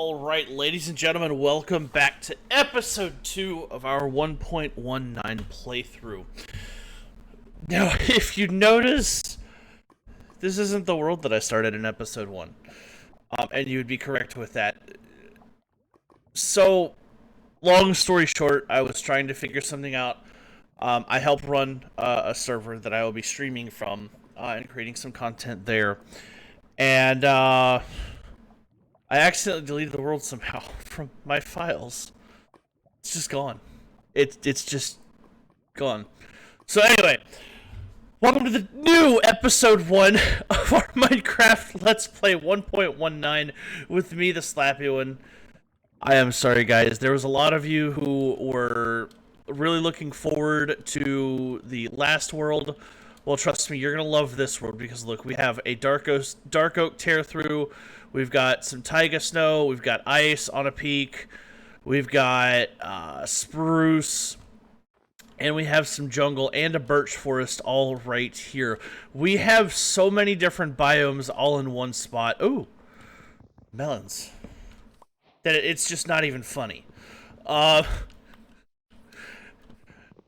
Alright, ladies and gentlemen, welcome back to episode 2 of our 1.19 playthrough. Now, if you notice, this isn't the world that I started in episode 1. And you would be correct with that. So, long story short, I was trying to figure something out. I help run a server that I will be streaming from and creating some content there. And, I accidentally deleted the world somehow from my files. It's just gone. It's just gone. So anyway, welcome to the new episode 1 of our Minecraft Let's Play 1.19 with me, the Slappy One. I am sorry, guys. There was a lot of you who were really looking forward to the last world. Well, trust me, you're going to love this world because, look, we have a dark oak tear-through. We've got some taiga snow. We've got ice on a peak. We've got spruce. And we have some jungle and a birch forest all right here. We have so many different biomes all in one spot. Ooh, melons. That it's just not even funny. And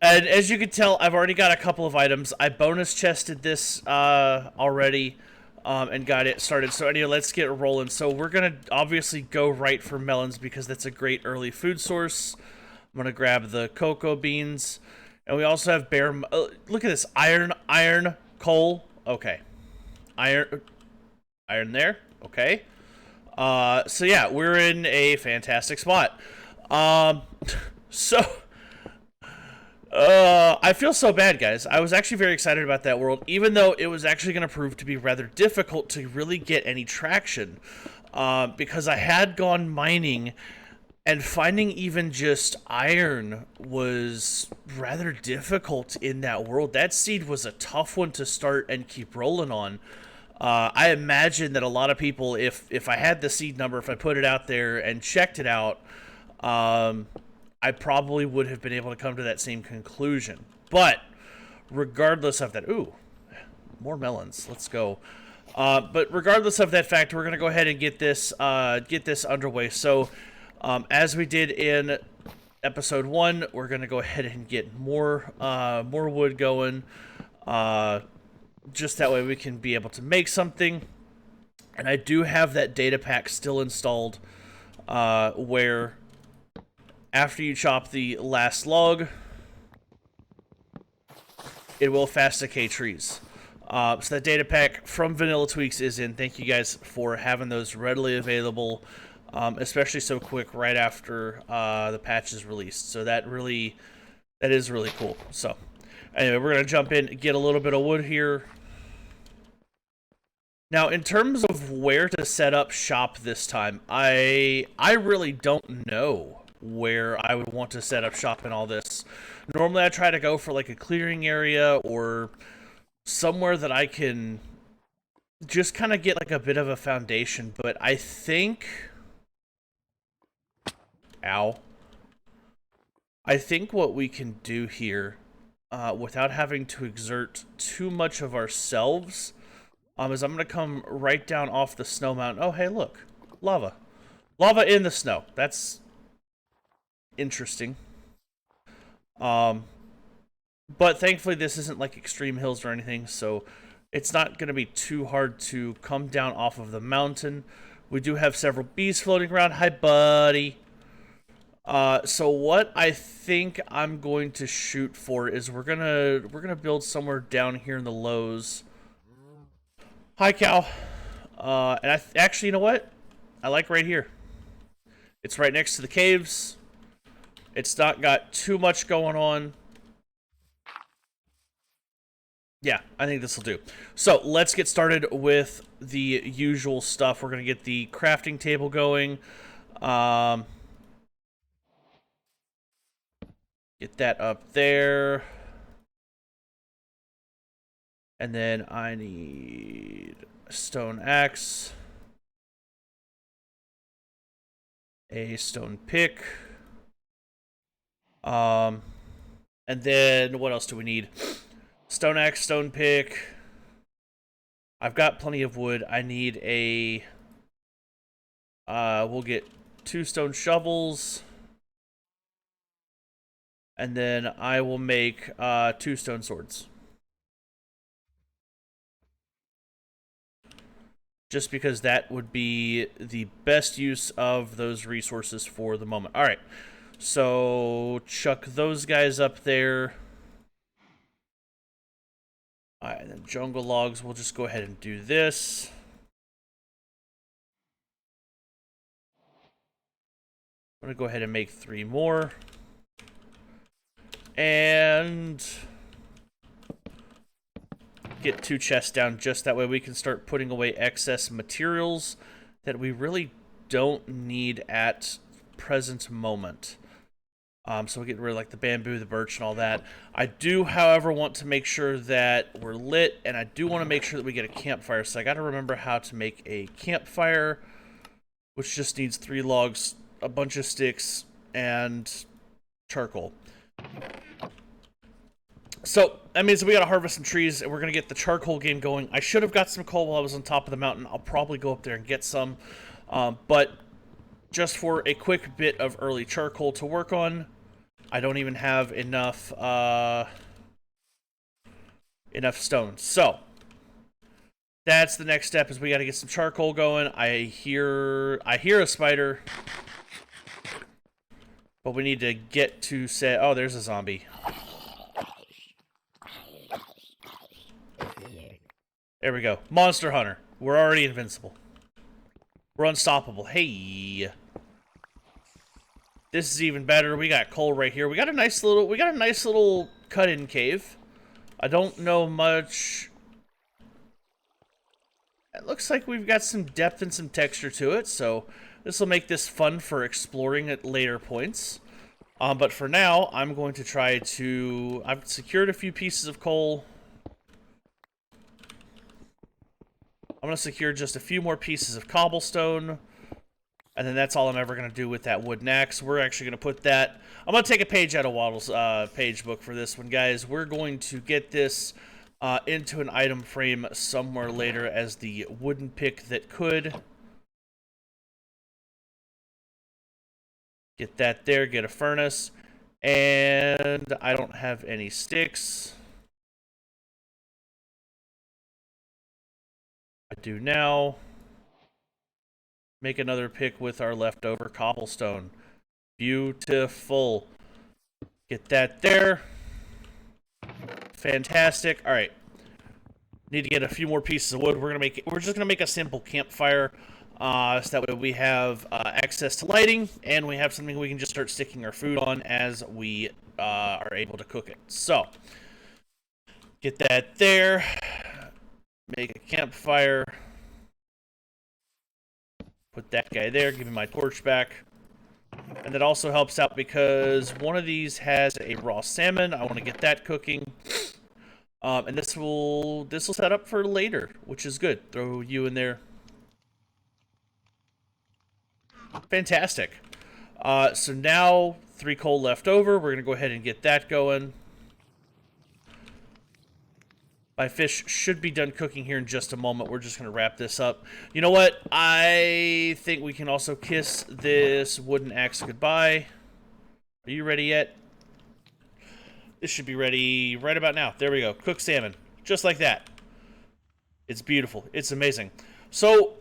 as you can tell, I've already got a couple of items. I bonus chested this already. And got it started. So anyway, let's get rolling. So we're going to obviously go right for melons because that's a great early food source. I'm going to grab the cocoa beans. And we also have look at this. Iron, coal. Okay. Iron there. Okay. So yeah, we're in a fantastic spot. I feel so bad, guys. I was actually very excited about that world, even though it was actually going to prove to be rather difficult to really get any traction, because I had gone mining, and finding even just iron was rather difficult in that world. That seed was a tough one to start and keep rolling on. I imagine that a lot of people, if I had the seed number, if I put it out there and checked it out, I probably would have been able to come to that same conclusion. But regardless of that, ooh, more melons. Let's go. But regardless of that fact, we're gonna go ahead and get this underway. So, as we did in episode 1, we're gonna go ahead and get more wood going. Just that way we can be able to make something. And I do have that data pack still installed, where after you chop the last log, it will fast decay trees. So that data pack from Vanilla Tweaks is in. Thank you guys for having those readily available, especially so quick right after the patch is released. So that is really cool. So anyway, we're gonna jump in, get a little bit of wood here. Now, in terms of where to set up shop this time, I really don't know where I would want to set up shop in all this. Normally I try to go for like a clearing area or somewhere that I can just kind of get like a bit of a foundation, but I think I think what we can do here without having to exert too much of ourselves is I'm going to come right down off the snow mountain. Oh, hey, look. Lava in the snow. That's interesting. But thankfully this isn't like extreme hills or anything, so it's not going to be too hard to come down off of the mountain. We do have several bees floating around. Hi, buddy. So what I think I'm going to shoot for is we're gonna build somewhere down here in the lows. Hi, cow. And actually, you know what? I like right here. It's right next to the caves. It's not got too much going on. Yeah, I think this will do. So, let's get started with the usual stuff. We're going to get the crafting table going. Get that up there. And then I need a stone axe. A stone pick. And then what else do we need? Stone axe, stone pick. I've got plenty of wood. I need a we'll get 2 stone shovels. And then I will make 2 stone swords. Just because that would be the best use of those resources for the moment. Alright, so chuck those guys up there. Alright, and then jungle logs, we'll just go ahead and do this. I'm going to go ahead and make 3 more. And get 2 chests down, just that way we can start putting away excess materials that we really don't need at present moment. So we get rid of like the bamboo, the birch, and all that. I do, however, want to make sure that we're lit, and I do want to make sure that we get a campfire. So I got to remember how to make a campfire, which just needs 3 logs, a bunch of sticks, and charcoal. So that means we gotta harvest some trees, and we're gonna get the charcoal game going. I should have got some coal while I was on top of the mountain. I'll probably go up there and get some, but just for a quick bit of early charcoal to work on, I don't even have enough stone. So that's the next step, is we gotta get some charcoal going. I hear a spider, but we need to get to say, oh, there's a zombie. There we go. Monster Hunter. We're already invincible. We're unstoppable. Hey. This is even better. We got coal right here. We got a nice little cut-in cave. I don't know much. It looks like we've got some depth and some texture to it, so this will make this fun for exploring at later points. But for now, I'm going to try to... I've secured a few pieces of coal. I'm going to secure just a few more pieces of cobblestone, and then that's all I'm ever going to do with that wooden axe. We're actually going to put that... I'm going to take a page out of Waddle's page book for this one, guys. We're going to get this into an item frame somewhere later as the wooden pick that could. Get that there, get a furnace, and I don't have any sticks. I do now. Make another pick with our leftover cobblestone. Beautiful. Get that there. Fantastic. All right. Need to get a few more pieces of wood. We're just gonna make a simple campfire, so that way we have access to lighting, and we have something we can just start sticking our food on as we are able to cook it. So get that there. Make a campfire. Put that guy there. Give me my torch back. And that also helps out because one of these has a raw salmon. I want to get that cooking. And this will set up for later, which is good. Throw you in there. Fantastic. So now 3 coal left over. We're going to go ahead and get that going. My fish should be done cooking here in just a moment. We're just going to wrap this up. You know what? I think we can also kiss this wooden axe goodbye. Are you ready yet? This should be ready right about now. There we go. Cooked salmon. Just like that. It's beautiful. It's amazing. So,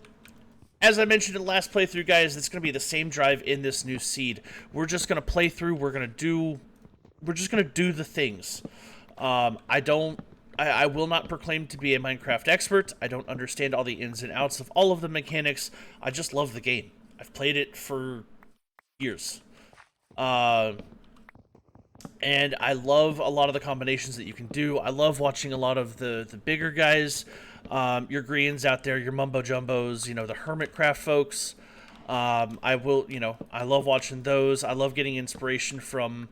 as I mentioned in the last playthrough, guys, it's going to be the same drive in this new seed. We're just going to play through. We're just going to do the things. I will not proclaim to be a Minecraft expert. I don't understand all the ins and outs of all of the mechanics. I just love the game. I've played it for years. And I love a lot of the combinations that you can do. I love watching a lot of the bigger guys, your Greens out there, your Mumbo Jumbos, the Hermitcraft folks. I love watching those. I love getting inspiration from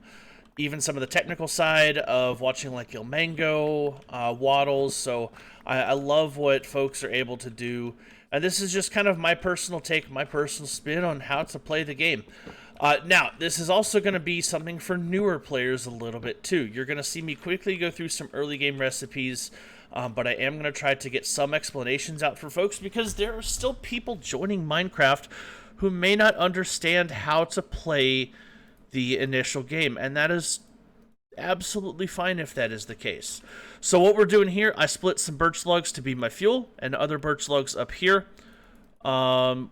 even some of the technical side of watching like Ilmango, Waddles. So I love what folks are able to do. And this is just kind of my personal take, my personal spin on how to play the game. Now, this is also going to be something for newer players a little bit too. You're going to see me quickly go through some early game recipes, but I am going to try to get some explanations out for folks because there are still people joining Minecraft who may not understand how to play the initial game, and that is absolutely fine if that is the case. So what we're doing here, I split some birch logs to be my fuel, and other birch logs up here,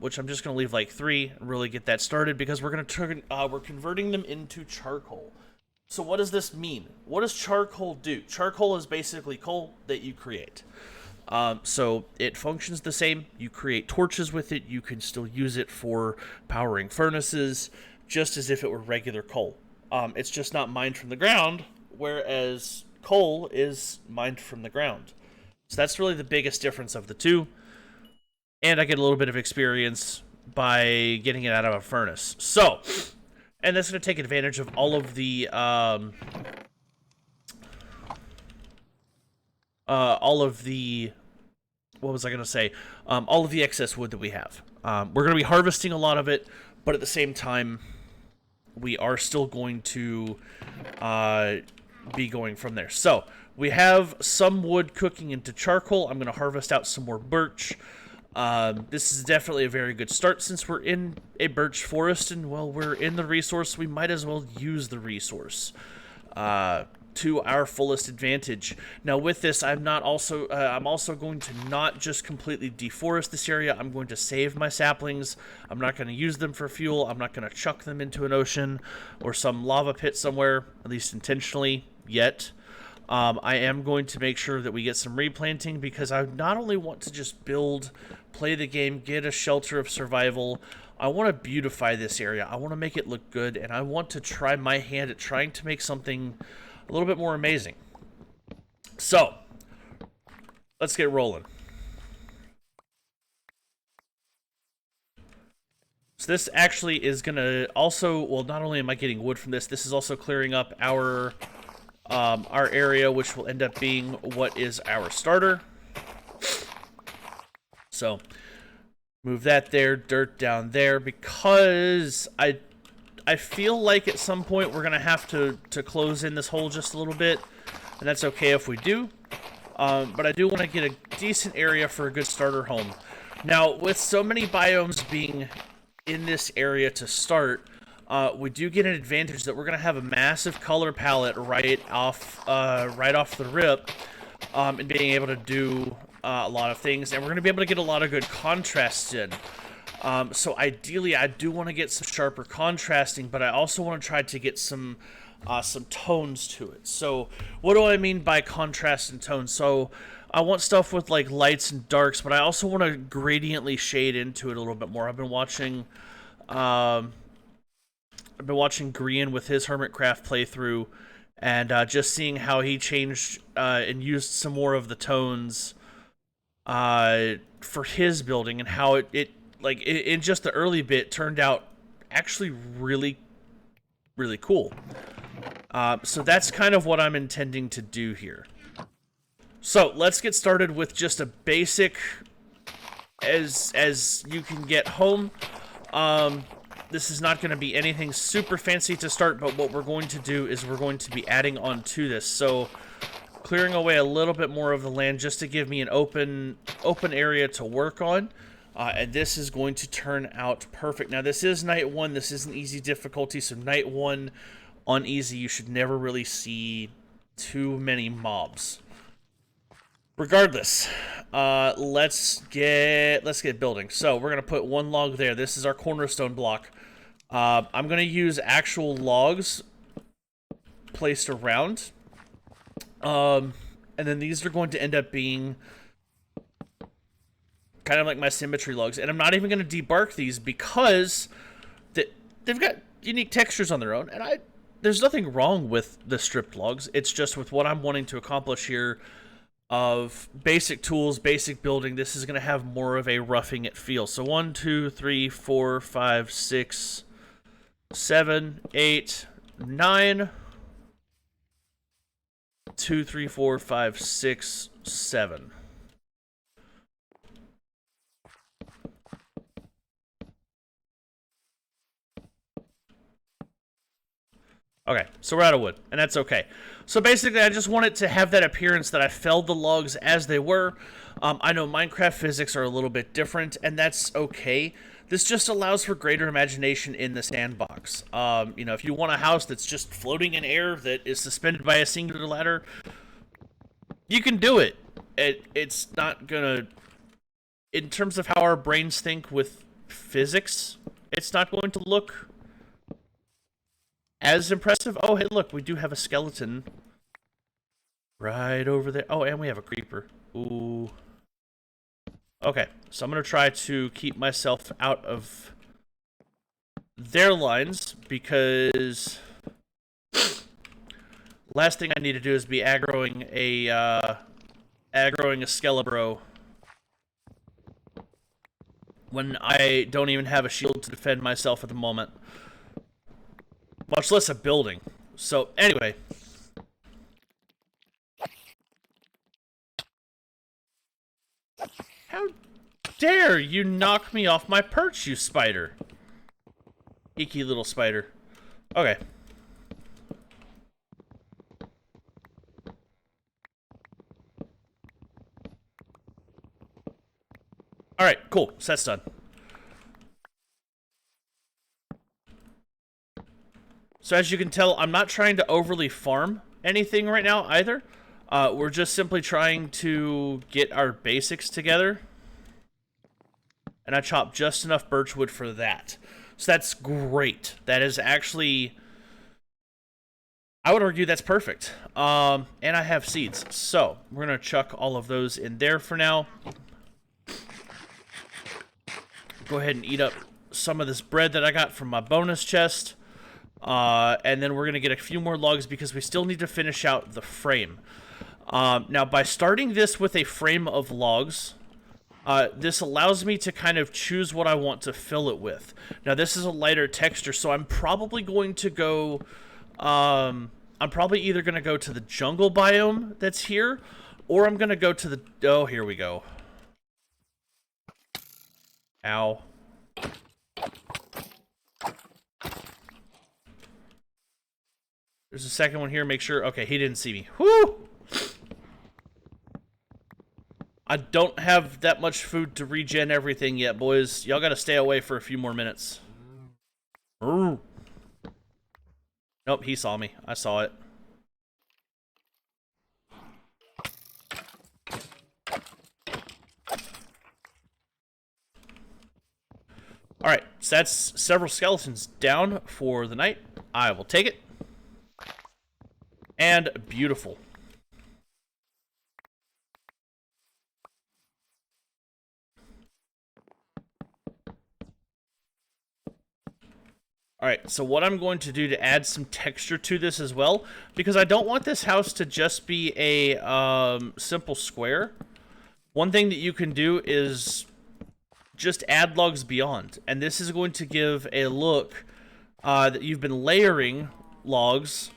which I'm just going to leave like 3 and really get that started, because we're converting them into charcoal. So what does this mean? What does charcoal do? Charcoal is basically coal that you create. So it functions the same. You create torches with it. You can still use it for powering furnaces, just as if it were regular coal. It's just not mined from the ground, whereas coal is mined from the ground. So that's really the biggest difference of the two. And I get a little bit of experience by getting it out of a furnace. So, and that's going to take advantage of all of the, what was I going to say? All of the excess wood that we have. We're going to be harvesting a lot of it, but at the same time, we are still going to be going from there. So, we have some wood cooking into charcoal. I'm going to harvest out some more birch. This is definitely a very good start since we're in a birch forest, and well, we're in the resource, we might as well use the resource to our fullest advantage. Now with this, I'm also going to not just completely deforest this area. I'm going to save my saplings. I'm not going to use them for fuel. I'm not going to chuck them into an ocean or some lava pit somewhere, at least intentionally yet. I am going to make sure that we get some replanting, because I not only want to just build, play the game, get a shelter of survival, I want to beautify this area. I want to make it look good, and I want to try my hand at trying to make something a little bit more amazing. So, let's get rolling. So this actually is going to also, well, not only am I getting wood from this, this is also clearing up our area, which will end up being what is our starter. So, move that there, dirt down there, because I feel like at some point we're going to have to close in this hole just a little bit, and that's okay if we do. But I do want to get a decent area for a good starter home. Now, with so many biomes being in this area to start, we do get an advantage that we're going to have a massive color palette right off the rip, and being able to do a lot of things, and we're going to be able to get a lot of good contrasts in. So ideally, I do want to get some sharper contrasting, but I also want to try to get some tones to it. So what do I mean by contrast and tone? So I want stuff with like lights and darks, but I also want to gradiently shade into it a little bit more. I've been watching Grian with his Hermitcraft playthrough, and just seeing how he changed and used some more of the tones for his building, and how it in just the early bit turned out actually really, really cool. So that's kind of what I'm intending to do here. So let's get started with just a basic as you can get home. This is not going to be anything super fancy to start, but what we're going to do is we're going to be adding on to this. So clearing away a little bit more of the land just to give me an open area to work on. And this is going to turn out perfect. Now, this is night 1. This isn't easy difficulty, so night 1 on easy, you should never really see too many mobs. Regardless, let's get building. So we're gonna put 1 log there. This is our cornerstone block. I'm gonna use actual logs placed around, and then these are going to end up being kind of like my symmetry logs. And I'm not even going to debark these because they've got unique textures on their own, and there's nothing wrong with the stripped logs. It's just with what I'm wanting to accomplish here of basic tools, basic building, this is going to have more of a roughing it feel. So 1, 2, 3, 4, 5, 6, 7, 8, 9, 2, 3, 4, 5, 6, 7. Okay, so we're out of wood, and that's okay. So basically, I just want it to have that appearance that I felled the logs as they were. I know Minecraft physics are a little bit different, and that's okay. This just allows for greater imagination in the sandbox. You know, if you want a house that's just floating in air that is suspended by a singular ladder, you can do it. It's not gonna... In terms of how our brains think with physics, it's not going to look as impressive. Oh, hey, look, we do have a skeleton right over there. Oh, and we have a creeper. Ooh. Okay, so I'm going to try to keep myself out of their lines, because last thing I need to do is be aggroing a Skelebro when I don't even have a shield to defend myself at the moment. Much less a building. So, anyway. How dare you knock me off my perch, you spider? Icky little spider. Okay. Alright, cool. So that's done. So as you can tell, I'm not trying to overly farm anything right now either. We're just simply trying to get our basics together. And I chopped just enough birch wood for that. So that's great. That is actually... I would argue that's perfect. And I have seeds. So, we're going to chuck all of those in there for now. Go ahead and eat up some of this bread that I got from my bonus chest. And then we're going to get a few more logs because we still need to finish out the frame. Now, by starting this with a frame of logs, this allows me to kind of choose what I want to fill it with. Now, this is a lighter texture, so I'm probably going to go... I'm probably either going to go to the jungle biome that's here, or I'm going to go to the... Oh, here we go. Ow. There's a second one here. Make sure... Okay, he didn't see me. Whoo! I don't have that much food to regen everything yet, boys. Y'all gotta stay away for a few more minutes. Ooh. Nope, he saw me. I saw it. Alright, so that's several skeletons down for the night. I will take it. And beautiful. Alright, so what I'm going to do to add some texture to this as well, because I don't want this house to just be a simple square. One thing that you can do is just add logs beyond, and this is going to give a look that you've been layering logs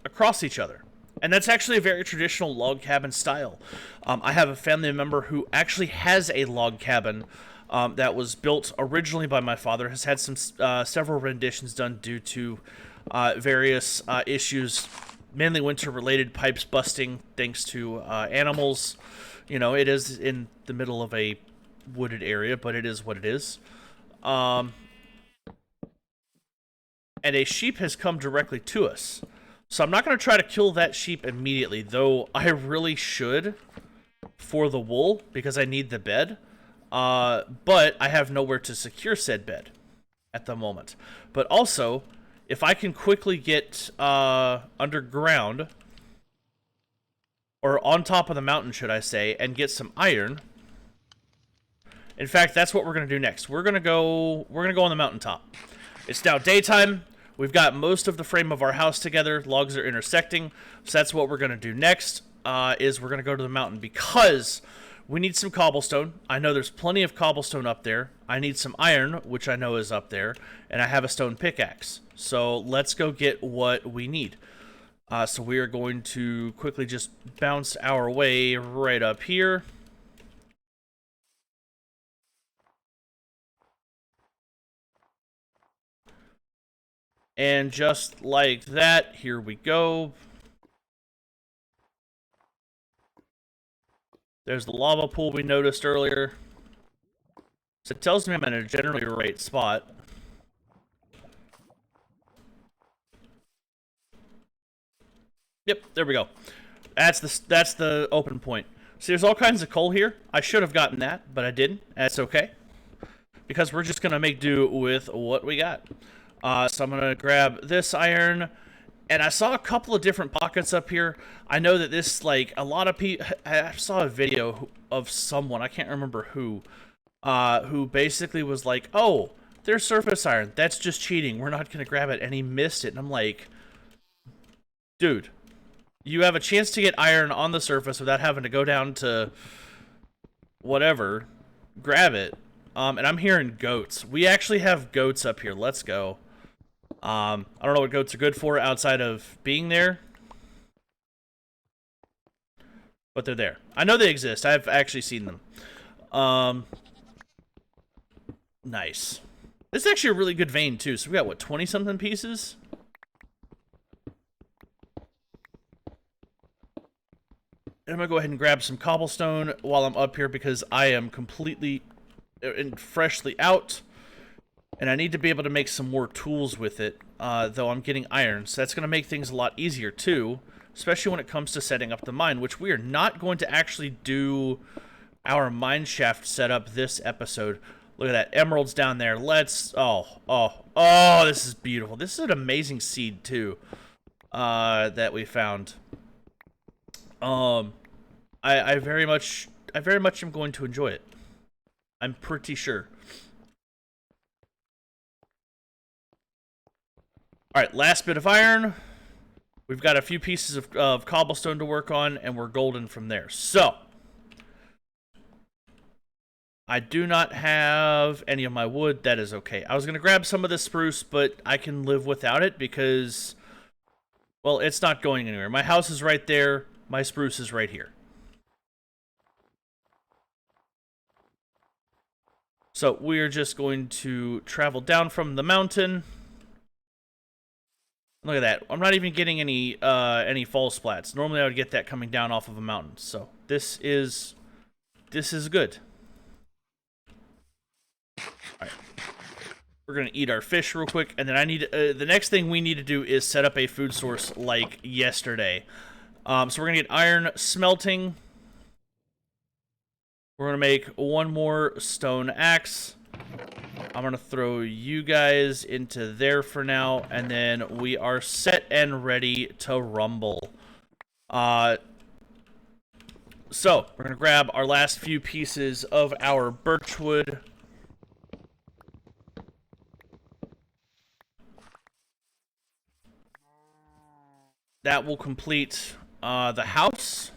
across each other. And that's actually a very traditional log cabin style. I have a family member who actually has a log cabin that was built originally by my father, has had some several renditions done due to various issues, mainly winter-related, pipes busting thanks to animals. You know, it is in the middle of a wooded area, but it is what it is. And a sheep has come directly to us. So I'm not going to try to kill that sheep immediately, though I really should for the wool, because I need the bed. But I have nowhere to secure said bed at the moment. But also, if I can quickly get underground, or on top of the mountain, should I say, and get some iron. In fact, that's what we're going to do next. We're going to go on the mountaintop. It's now daytime. We've got most of the frame of our house together. Logs are intersecting. So that's what we're going to do next, is we're going to go to the mountain, because we need some cobblestone. I know there's plenty of cobblestone up there. I need some iron, which I know is up there. And I have a stone pickaxe. So let's go get what we need. So we are going to quickly just bounce our way right up here. And just like that, here we go. There's the lava pool we noticed earlier. So it tells me I'm in a generally right spot. Yep, there we go. That's the open point. See, there's all kinds of coal here. I should have gotten that, but I didn't. That's okay. Because we're just going to make do with what we got. So I'm going to grab this iron. And I saw a couple of different pockets up here. I know that this, like, a lot of people... I saw a video of someone, I can't remember who basically was like, oh, there's surface iron. That's just cheating. We're not going to grab it. And he missed it. And I'm like, dude, you have a chance to get iron on the surface without having to go down to whatever. Grab it. And I'm hearing goats. We actually have goats up here. Let's go. I don't know what goats are good for outside of being there. But they're there. I know they exist. I've actually seen them. Nice. This is actually a really good vein, too. So we got, what, 20-something pieces? And I'm going to go ahead and grab some cobblestone while I'm up here because I am completely and freshly out. And I need to be able to make some more tools with it, though I'm getting iron. So that's going to make things a lot easier, too. Especially when it comes to setting up the mine, which we are not going to actually do our mine shaft setup this episode. Look at that. Emeralds down there. Let's... Oh, this is beautiful. This is an amazing seed, too, that we found. I very much am going to enjoy it. I'm pretty sure. Alright, last bit of iron. We've got a few pieces of cobblestone to work on, and we're golden from there. So, I do not have any of my wood. That is okay. I was going to grab some of the spruce, but I can live without it because, well, it's not going anywhere. My house is right there. My spruce is right here. So, we're just going to travel down from the mountain. Look at that. I'm not even getting any fall splats. Normally I would get that coming down off of a mountain. So this is good. Alright. We're gonna eat our fish real quick, and then I need the next thing we need to do is set up a food source like yesterday. So we're gonna get iron smelting. We're gonna make one more stone axe. I'm going to throw you guys into there for now, and then we are set and ready to rumble. So, we're going to grab our last few pieces of our birchwood. That will complete the house.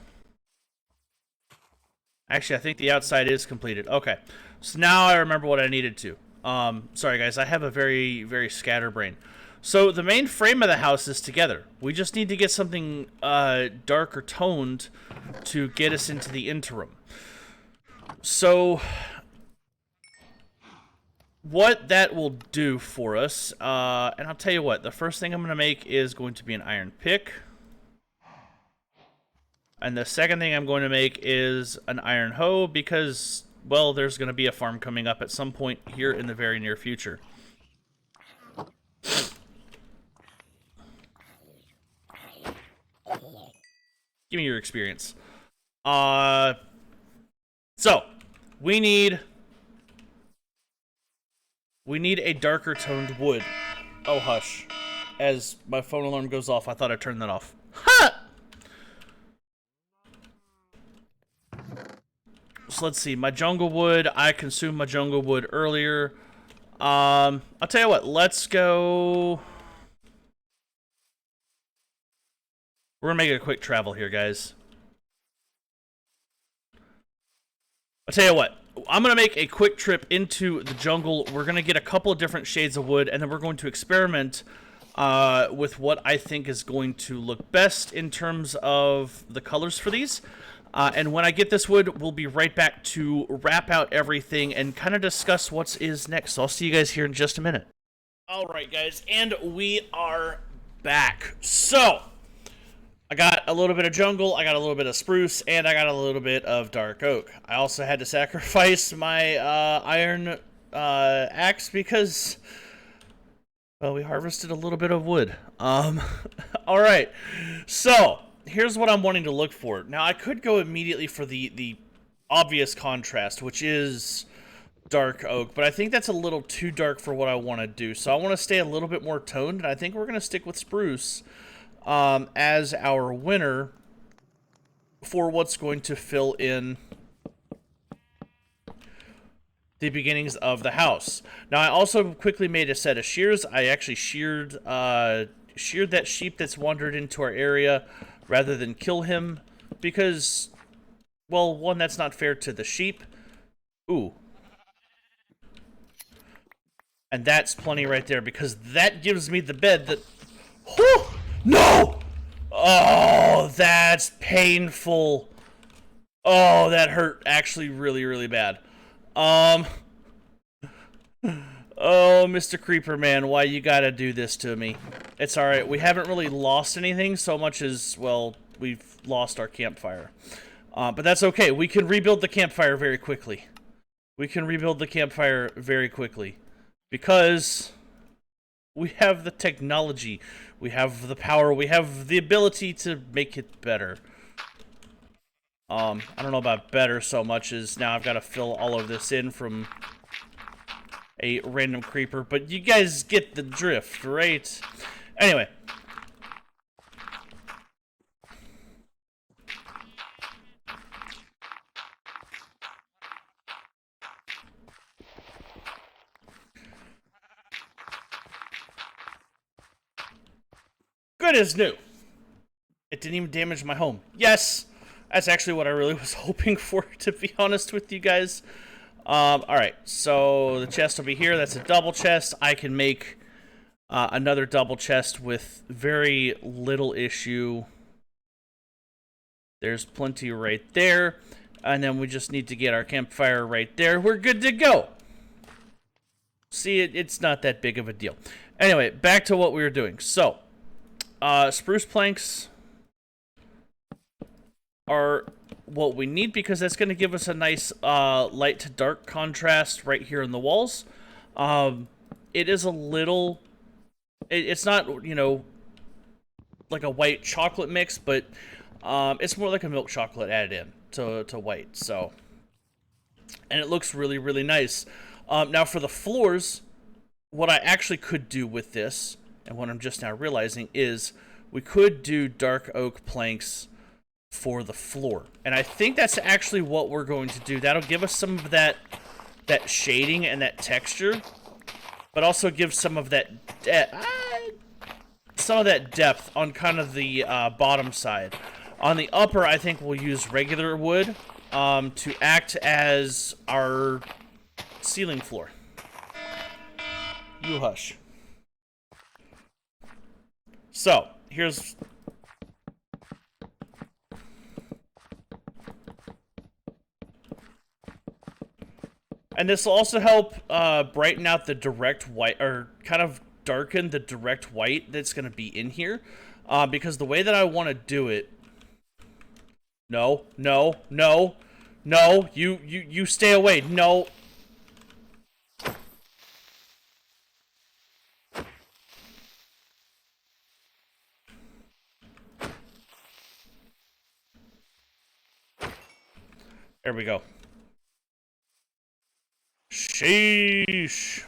Actually, I think the outside is completed. Okay. So now I remember what I needed to. Sorry guys, I have a very, very scatterbrain. So the main frame of the house is together. We just need to get something darker toned to get us into the interim. So what that will do for us, and I'll tell you what, the first thing I'm going to make is going to be an iron pick. And the second thing I'm going to make is an iron hoe because, well, there's going to be a farm coming up at some point here in the very near future. Give me your experience. So, we need a darker toned wood. Oh, hush. As my phone alarm goes off, I thought I turned that off. Ha! So let's see, my jungle wood, I consumed my jungle wood earlier. I'll tell you what, let's go. We're gonna make a quick travel here, guys. I'll tell you what, I'm gonna make a quick trip into the jungle. We're gonna get a couple of different shades of wood, and then we're going to experiment with what I think is going to look best in terms of the colors for these. And when I get this wood, we'll be right back to wrap out everything and kind of discuss what is next. So I'll see you guys here in just a minute. Alright guys, and we are back. So, I got a little bit of jungle, I got a little bit of spruce, and I got a little bit of dark oak. I also had to sacrifice my iron axe because, well, we harvested a little bit of wood. Alright, so here's what I'm wanting to look for. Now, I could go immediately for the obvious contrast, which is dark oak, but I think that's a little too dark for what I want to do. So I want to stay a little bit more toned, and I think we're going to stick with spruce as our winner for what's going to fill in the beginnings of the house. Now, I also quickly made a set of shears. I actually sheared that sheep that's wandered into our area rather than kill him because, well, one, that's not fair to the sheep. Ooh. And that's plenty right there because that gives me the bed that... Whew! No! Oh, that's painful. Oh, that hurt actually really, really bad. Oh, Mr. Creeper Man, why you gotta do this to me? It's alright, we haven't really lost anything so much as, well, we've lost our campfire. But that's okay, we can rebuild the campfire very quickly. We can rebuild the campfire very quickly. Because we have the technology, we have the power, we have the ability to make it better. I don't know about better so much as now I've got to fill all of this in from a random creeper, but you guys get the drift, right? Anyway. Good as new. It didn't even damage my home. Yes! That's actually what I really was hoping for, to be honest with you guys. Alright, so the chest will be here. That's a double chest. I can make another double chest with very little issue. There's plenty right there. And then we just need to get our campfire right there. We're good to go. See, it's not that big of a deal. Anyway, back to what we were doing. So, spruce planks are what we need because that's going to give us a nice light to dark contrast right here in the walls. It is a little... It's not, you know, like a white chocolate mix, but it's more like a milk chocolate added in to white. So, and it looks really, really nice. Now for the floors, what I actually could do with this, and what I'm just now realizing, is we could do dark oak planks for the floor. And I think that's actually what we're going to do. That'll give us some of that shading and that texture, but also give some of that depth on kind of the bottom side. On the upper, I think we'll use regular wood to act as our ceiling floor. You hush. So, here's... And this will also help brighten out the direct white, or kind of darken the direct white that's going to be in here. Because the way that I want to do it... No, no, no, no, you stay away, no. There we go. Sheesh.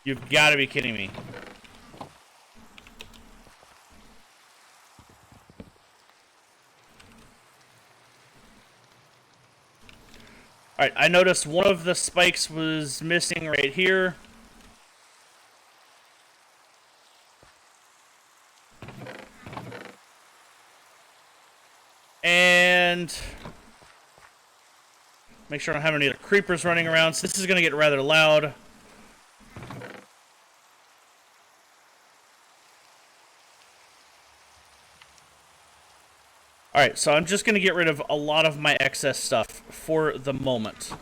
You've got to be kidding me. Alright, I noticed one of the spikes was missing right here. And make sure I don't have any other creepers running around, so this is going to get rather loud. Alright, so I'm just going to get rid of a lot of my excess stuff for the moment.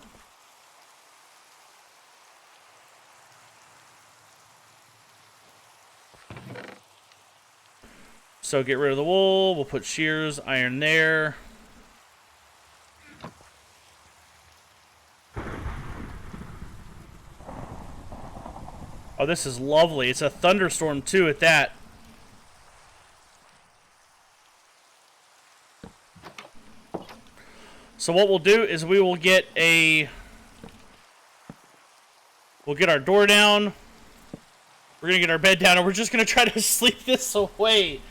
So get rid of the wool. We'll put shears, iron there. Oh, this is lovely. It's a thunderstorm, too, at that. So what we'll do is we will get a... We'll get our door down. We're going to get our bed down, and we're just going to try to sleep this away.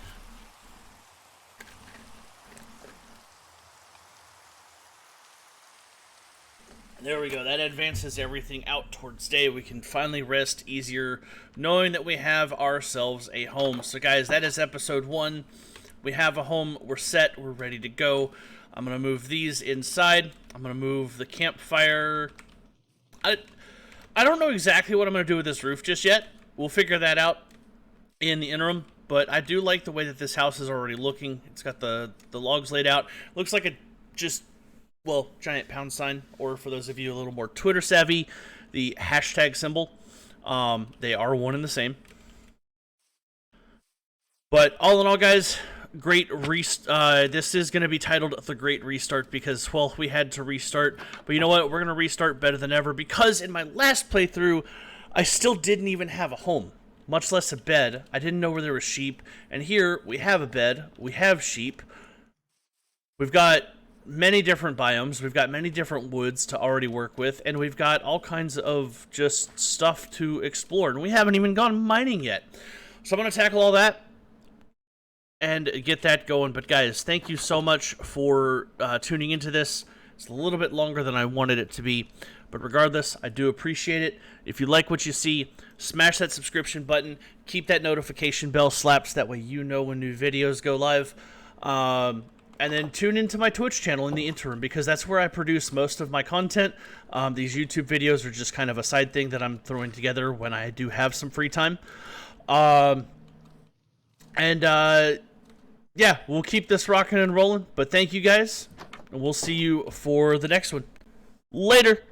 There we go. That advances everything out towards day. We can finally rest easier knowing that we have ourselves a home. So, guys, that is episode 1. We have a home. We're set. We're ready to go. I'm going to move these inside. I'm going to move the campfire. I don't know exactly what I'm going to do with this roof just yet. We'll figure that out in the interim. But I do like the way that this house is already looking. It's got the logs laid out. Looks like a just... well, giant pound sign, or for those of you a little more Twitter savvy, the hashtag symbol. They are one and the same. But all in all, guys, great this is going to be titled The Great Restart because, well, we had to restart. But you know what? We're going to restart better than ever because in my last playthrough, I still didn't even have a home, much less a bed. I didn't know where there was sheep. And here, we have a bed. We have sheep. We've got many different biomes. We've got many different woods to already work with, and we've got all kinds of just stuff to explore, and we haven't even gone mining yet. So I'm going to tackle all that and get that going. But guys, thank you so much for tuning into this. It's a little bit longer than I wanted it to be, but regardless, I do appreciate it. If you like what you see, smash that subscription button, keep that notification bell slapped so that way you know when new videos go live. And then tune into my Twitch channel in the interim because that's where I produce most of my content. These YouTube videos are just kind of a side thing that I'm throwing together when I do have some free time. Yeah, we'll keep this rocking and rolling. But thank you guys, and we'll see you for the next one. Later!